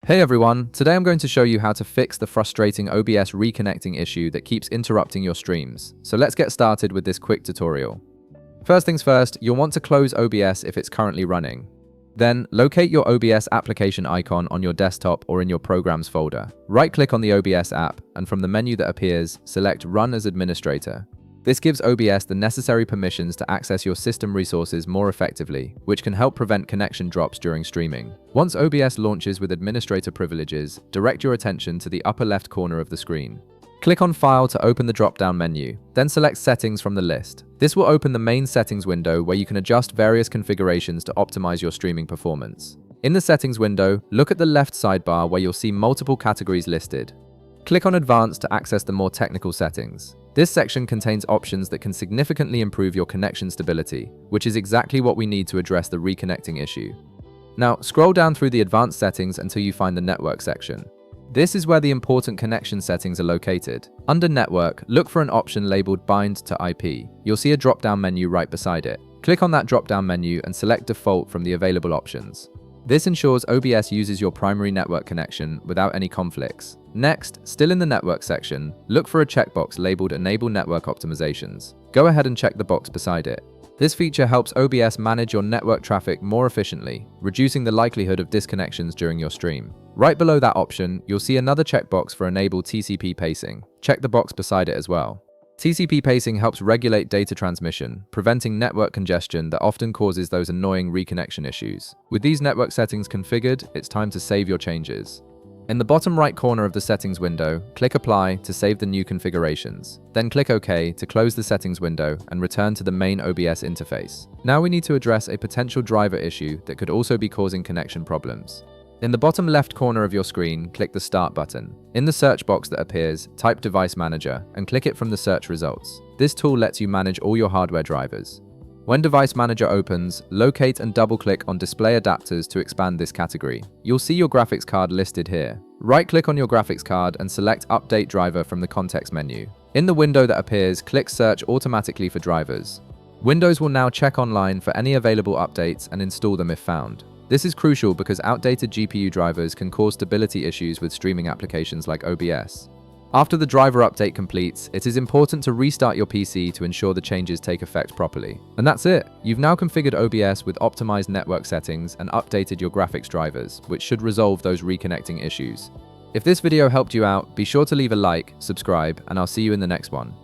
Hey everyone, today I'm going to show you how to fix the frustrating OBS reconnecting issue that keeps interrupting your streams. So let's get started with this quick tutorial. First things first, you'll want to close OBS if it's currently running. Then, locate your OBS application icon on your desktop or in your Programs folder. Right-click on the OBS app, and from the menu that appears, select Run as Administrator. This gives OBS the necessary permissions to access your system resources more effectively, which can help prevent connection drops during streaming. Once OBS launches with administrator privileges, direct your attention to the upper left corner of the screen. Click on File to open the drop-down menu, then select Settings from the list. This will open the main settings window where you can adjust various configurations to optimize your streaming performance. In the settings window, look at the left sidebar where you'll see multiple categories listed. Click on Advanced to access the more technical settings. This section contains options that can significantly improve your connection stability, which is exactly what we need to address the reconnecting issue. Now, scroll down through the advanced settings until you find the network section. This is where the important connection settings are located. Under Network, look for an option labeled Bind to IP. You'll see a drop-down menu right beside it. Click on that drop-down menu and select Default from the available options. This ensures OBS uses your primary network connection without any conflicts. Next, still in the network section, look for a checkbox labeled Enable Network Optimizations. Go ahead and check the box beside it. This feature helps OBS manage your network traffic more efficiently, reducing the likelihood of disconnections during your stream. Right below that option, you'll see another checkbox for Enable TCP pacing. Check the box beside it as well. TCP pacing helps regulate data transmission, preventing network congestion that often causes those annoying reconnection issues. With these network settings configured, it's time to save your changes. In the bottom right corner of the settings window, click Apply to save the new configurations. Then click OK to close the settings window and return to the main OBS interface. Now we need to address a potential driver issue that could also be causing connection problems. In the bottom left corner of your screen, click the Start button. In the search box that appears, type Device Manager and click it from the search results. This tool lets you manage all your hardware drivers. When Device Manager opens, locate and double-click on Display Adapters to expand this category. You'll see your graphics card listed here. Right-click on your graphics card and select Update Driver from the context menu. In the window that appears, click Search automatically for drivers. Windows will now check online for any available updates and install them if found. This is crucial because outdated GPU drivers can cause stability issues with streaming applications like OBS. After the driver update completes, it is important to restart your PC to ensure the changes take effect properly. And that's it! You've now configured OBS with optimized network settings and updated your graphics drivers, which should resolve those reconnecting issues. If this video helped you out, be sure to leave a like, subscribe, and I'll see you in the next one.